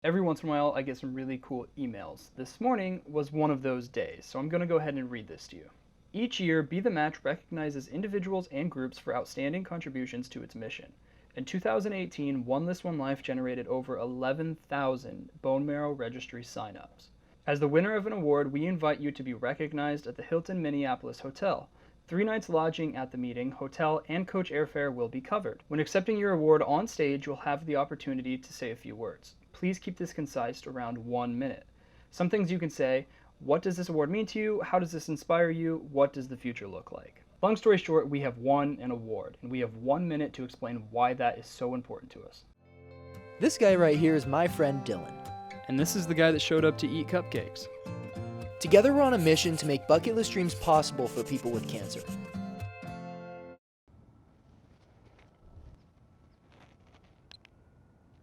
Every once in a while, I get some really cool emails. This morning was one of those days, so I'm going to go ahead and read this to you. Each year, Be the Match recognizes individuals and groups for outstanding contributions to its mission. In 2018, One List One Life generated over 11,000 bone marrow registry signups. As the winner of an award, we invite you to be recognized at the Hilton Minneapolis Hotel. 3 nights lodging at the meeting, hotel, and coach airfare will be covered. When accepting your award on stage, you'll have the opportunity to say a few words. Please keep this concise to around 1 minute. Some things you can say: what does this award mean to you? How does this inspire you? What does the future look like? Long story short, we have won an award, and we have 1 minute to explain why that is so important to us. This guy right here is my friend Dillon. And this is the guy that showed up to eat cupcakes. Together we're on a mission to make bucket list dreams possible for people with cancer.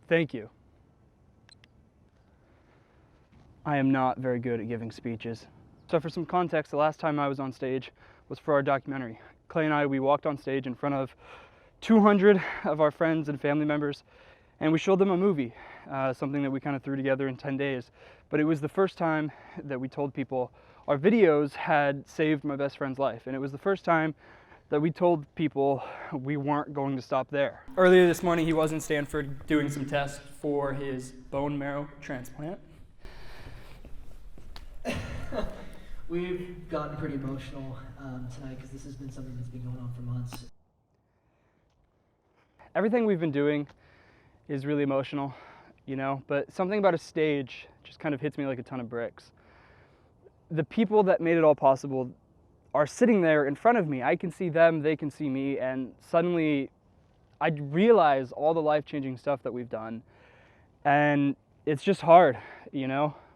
Thank you. I am not very good at giving speeches. So for some context, the last time I was on stage was for our documentary. Clay and I, we walked on stage in front of 200 of our friends and family members, and we showed them a movie, something that we kind of threw together in 10 days. But it was the first time that we told people our videos had saved my best friend's life. And it was the first time that we told people we weren't going to stop there. Earlier this morning, he was in Stanford doing some tests for his bone marrow transplant. We've gotten pretty emotional tonight because this has been something that's been going on for months. Everything we've been doing is really emotional, but something about a stage just kind of hits me like a ton of bricks. The people that made it all possible are sitting there in front of me. I can see them, they can see me, and suddenly I realize all the life-changing stuff that we've done, and it's just hard,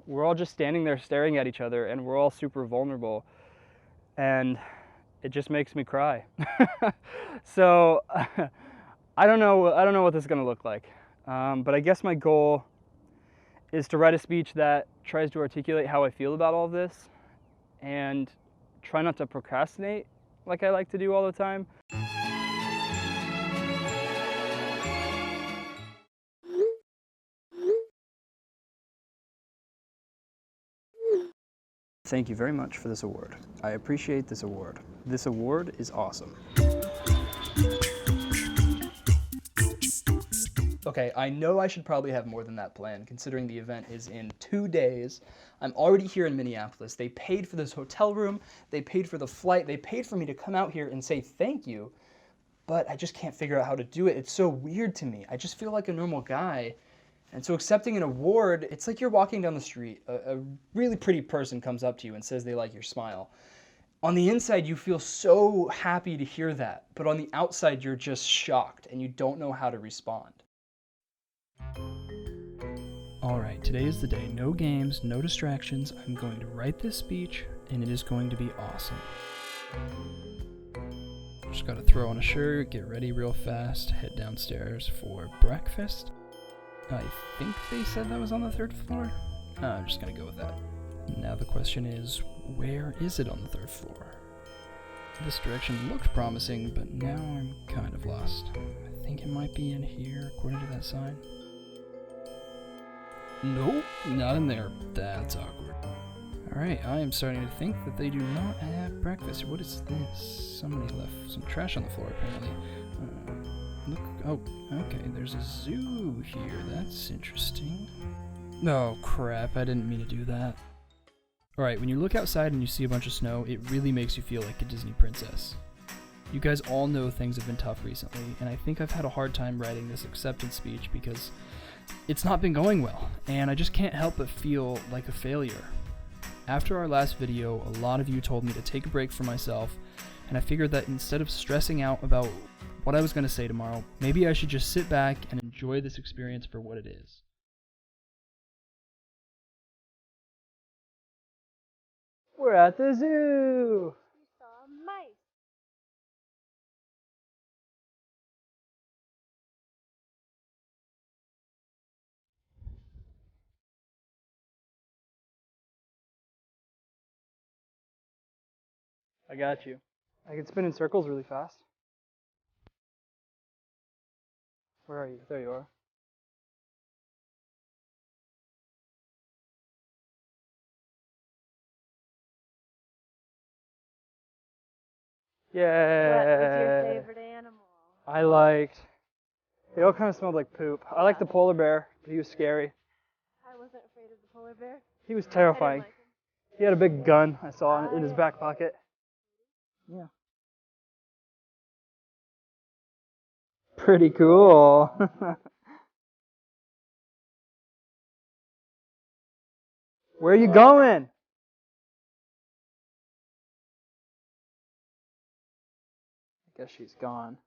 We're all just standing there staring at each other, and we're all super vulnerable, and it just makes me cry. So I don't know what this is going to look like, but I guess my goal is to write a speech that tries to articulate how I feel about all of this, and try not to procrastinate like I like to do all the time. Thank you very much for this award. I appreciate this award. This award is awesome. Okay, I know I should probably have more than that planned, considering the event is in 2 days. I'm already here in Minneapolis. They paid for this hotel room, they paid for the flight, they paid for me to come out here and say thank you, but I just can't figure out how to do it. It's so weird to me. I just feel like a normal guy. And so accepting an award, it's like you're walking down the street. A really pretty person comes up to you and says they like your smile. On the inside, you feel so happy to hear that, but on the outside, you're just shocked and you don't know how to respond. All right, today is the day. No games, no distractions. I'm going to write this speech, and it is going to be awesome. Just gotta throw on a shirt, get ready real fast, head downstairs for breakfast. I think they said that was on the 3rd floor. I'm just gonna go with that. Now the question is, where is it on the 3rd floor? This direction looked promising, but now I'm kind of lost. I think it might be in here, according to that sign. Nope, not in there. That's awkward. Alright, I am starting to think that they do not have breakfast. What is this? Somebody left some trash on the floor, apparently. Look, oh, okay, there's a zoo here. That's interesting. Oh, crap, I didn't mean to do that. Alright, when you look outside and you see a bunch of snow, it really makes you feel like a Disney princess. You guys all know things have been tough recently, and I think I've had a hard time writing this acceptance speech because it's not been going well, and I just can't help but feel like a failure. After our last video, a lot of you told me to take a break for myself, and I figured that instead of stressing out about what I was going to say tomorrow, maybe I should just sit back and enjoy this experience for what it is. We're at the zoo! We saw mice. I got you. I can spin in circles really fast. Where are you? There you are. Yeah. What was your favorite animal? I liked. They all kind of smelled like poop. I liked the polar bear, but he was scary. I wasn't afraid of the polar bear. He was I didn't terrifying. like him. He had a big gun I saw in his yeah. back pocket. Yeah. Pretty cool. Where are you going? I guess she's gone.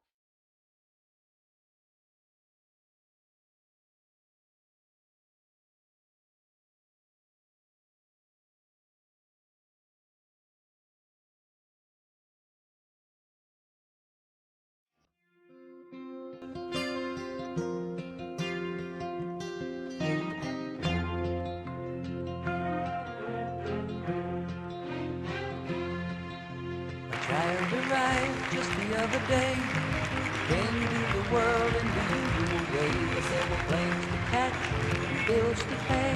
A child arrived just the other day, came to the world in the usual way. There were planes to catch, bills to pay.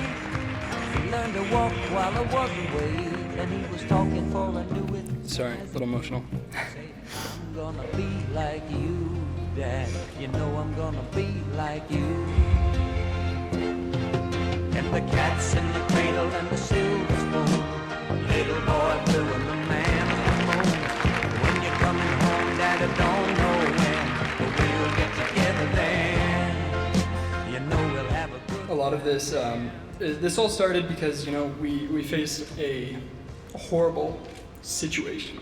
He learned to walk while I was away, and he was talking for I knew it. Sorry, a little emotional. I'm gonna be like you, Dad. You know I'm gonna be like you. And the cat's in the cradle and the silver spoon. Little boy blue and the man on the moon. When you're coming home, Dad, I don't know when, but we'll get together then. You know we'll have a good. A lot of this, this all started because, you know, we faced a horrible situation.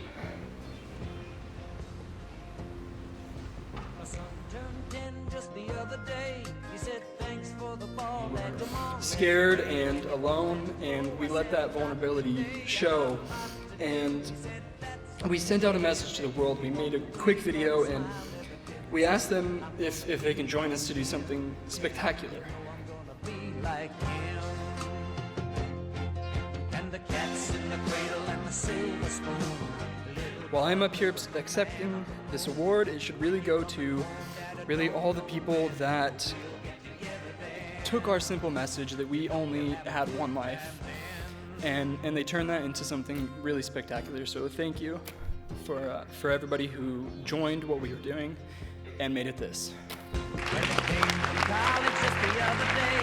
My son turned 10 just the other day. He said thanks for the ball and tomorrow. Scared and alone, and we let that vulnerability show. And we sent out a message to the world. We made a quick video, and we asked them if they can join us to do something spectacular. Be like him. And the cat's in the cradle and the silver spoon. While I'm up here accepting this award, it should really go to really all the people that took our simple message that we only had one life, and they turned that into something really spectacular. So thank you for everybody who joined what we were doing and made it this. When I came from college just the other day,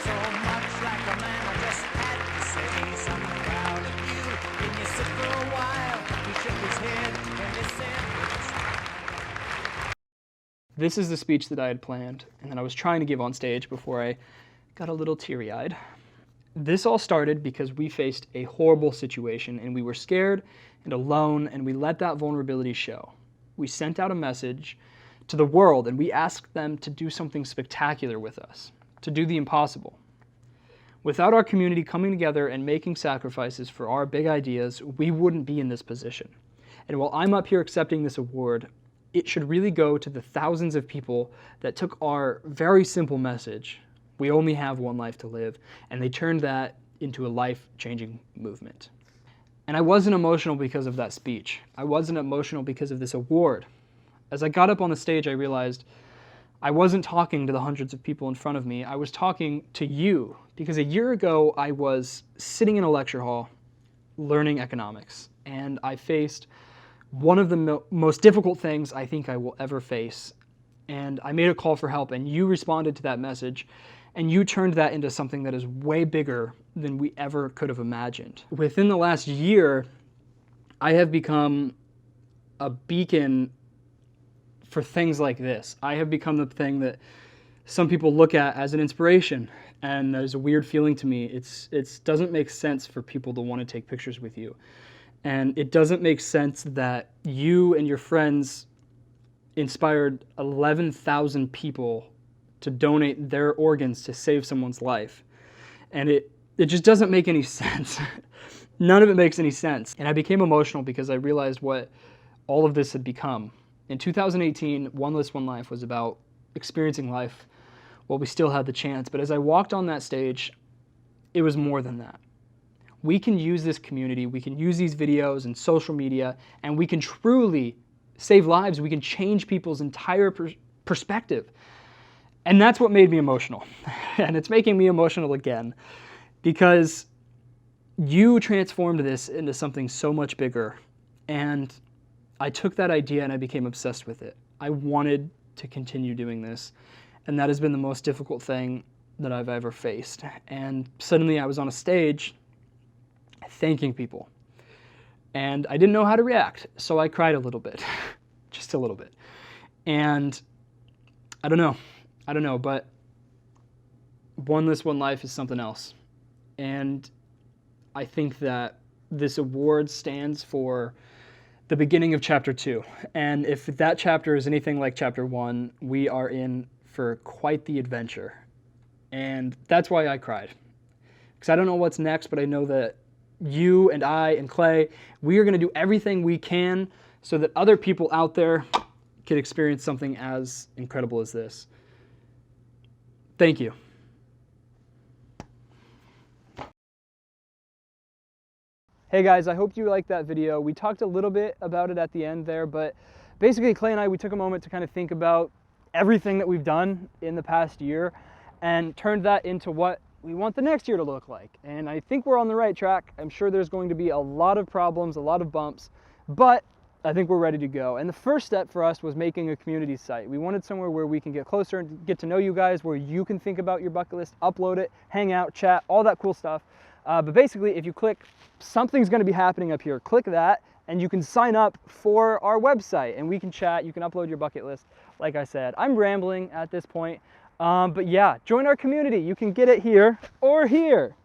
so much like a man, I just had to say something proud of you. Can you sit for a while? He shook his head and he said, This is the speech that I had planned and that I was trying to give on stage before I got a little teary-eyed. This all started because we faced a horrible situation and we were scared and alone, and we let that vulnerability show. We sent out a message to the world and we asked them to do something spectacular with us, to do the impossible. Without our community coming together and making sacrifices for our big ideas, we wouldn't be in this position. And while I'm up here accepting this award, it should really go to the thousands of people that took our very simple message, we only have one life to live, and they turned that into a life-changing movement. And I wasn't emotional because of that speech. I wasn't emotional because of this award. As I got up on the stage, I realized I wasn't talking to the hundreds of people in front of me. I was talking to you, because a year ago I was sitting in a lecture hall learning economics, and I faced one of the most difficult things I think I will ever face. And I made a call for help, and you responded to that message, and you turned that into something that is way bigger than we ever could have imagined. Within the last year, I have become a beacon for things like this. I have become the thing that some people look at as an inspiration, and there's a weird feeling to me. It doesn't make sense for people to want to take pictures with you. And it doesn't make sense that you and your friends inspired 11,000 people to donate their organs to save someone's life. And it just doesn't make any sense. None of it makes any sense. And I became emotional because I realized what all of this had become. In 2018, One List, One Life was about experiencing life while we still had the chance. But as I walked on that stage, it was more than that. We can use this community, we can use these videos and social media, and we can truly save lives. We can change people's entire perspective. And that's what made me emotional. And it's making me emotional again, because you transformed this into something so much bigger. And I took that idea and I became obsessed with it. I wanted to continue doing this, and that has been the most difficult thing that I've ever faced. And suddenly I was on a stage thanking people, and I didn't know how to react, so I cried a little bit, just a little bit. And I don't know, but one list, one life is something else. And I think that this award stands for the beginning of chapter 2. And if that chapter is anything like chapter 1, we are in for quite the adventure. And that's why I cried. Because I don't know what's next, but I know that you and I and Clay, we are going to do everything we can so that other people out there can experience something as incredible as this. Thank you. Hey guys, I hope you liked that video. We talked a little bit about it at the end there, but basically Clay and I, we took a moment to kind of think about everything that we've done in the past year and turned that into what we want the next year to look like. And I think we're on the right track. I'm sure there's going to be a lot of problems, a lot of bumps, but I think we're ready to go. And the first step for us was making a community site. We wanted somewhere where we can get closer and get to know you guys, where you can think about your bucket list, upload it, hang out, chat, all that cool stuff. But basically, if you click, something's going to be happening up here. Click that, and you can sign up for our website, and we can chat. You can upload your bucket list. Like I said, I'm rambling at this point. But yeah, join our community. You can get it here or here.